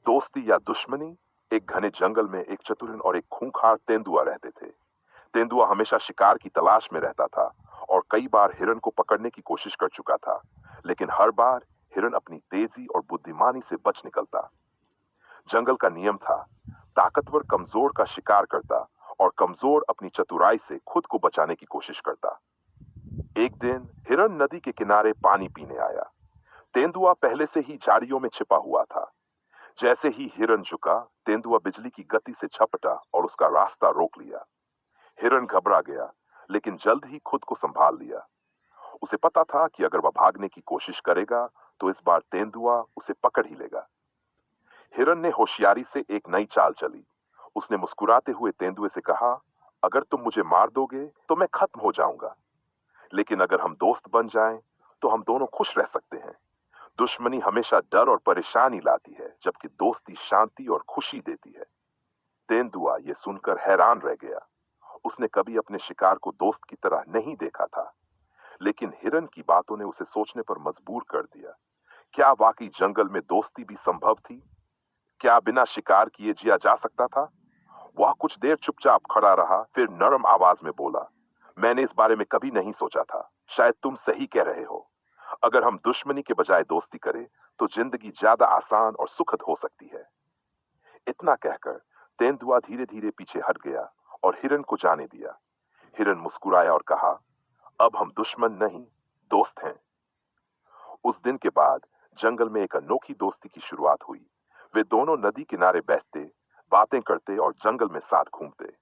दोस्ती या दुश्मनी। एक घने जंगल में एक चतुर हिरन और एक खूंखार तेंदुआ रहते थे। तेंदुआ हमेशा शिकार की तलाश में रहता था और कई बार हिरन को पकड़ने की कोशिश कर चुका था, लेकिन हर बार हिरन अपनी तेजी और बुद्धिमानी से बच निकलता। जंगल का नियम था, ताकतवर कमजोर का शिकार करता और कमजोर अपनी चतुराई से खुद को बचाने की कोशिश करता। एक दिन हिरन नदी के किनारे पानी पीने आया। तेंदुआ पहले से ही झाड़ियों में छिपा हुआ था। जैसे ही हिरन झुका, तेंदुआ बिजली की गति से झपटा और उसका रास्ता रोक लिया। हिरन घबरा गया, लेकिन जल्द ही खुद को संभाल लिया। उसे पता था कि अगर वह भागने की कोशिश करेगा, तो इस बार तेंदुआ उसे पकड़ ही लेगा। हिरन ने होशियारी से एक नई चाल चली। उसने मुस्कुराते हुए तेंदुए से कहा, अगर तुम मुझे मार दोगे, तो मैं खत्म हो जाऊंगा। लेकिन अगर हम दोस्त बन जाएं, तो हम दोनों खुश रह सकते हैं। दुश्मनी हमेशा डर और परेशानी लाती है, जबकि दोस्ती शांति और खुशी देती है। तेंदुआ ये सुनकर हैरान रह गया। उसने कभी अपने शिकार को दोस्त की तरह नहीं देखा था, लेकिन हिरन की बातों ने उसे सोचने पर मजबूर कर दिया। क्या वाकई जंगल में दोस्ती भी संभव थी? क्या बिना शिकार किए जिया जा सकता था? वह कुछ देर चुपचाप खड़ा रहा, फिर नरम आवाज में बोला, मैंने इस बारे में कभी नहीं सोचा था। शायद तुम सही कह रहे हो। अगर हम दुश्मनी के बजाय दोस्ती करें, तो जिंदगी ज्यादा आसान और सुखद हो सकती है। इतना कहकर तेंदुआ धीरे धीरे पीछे हट गया और हिरन को जाने दिया। हिरन मुस्कुराया और कहा, अब हम दुश्मन नहीं, दोस्त हैं। उस दिन के बाद जंगल में एक अनोखी दोस्ती की शुरुआत हुई। वे दोनों नदी किनारे बैठते, बातें करते और जंगल में साथ घूमते।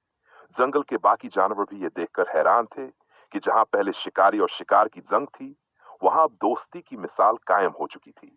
जंगल के बाकी जानवर भी ये देखकर हैरान थे कि जहां पहले शिकारी और शिकार की जंग थी, वहां अब दोस्ती की मिसाल कायम हो चुकी थी।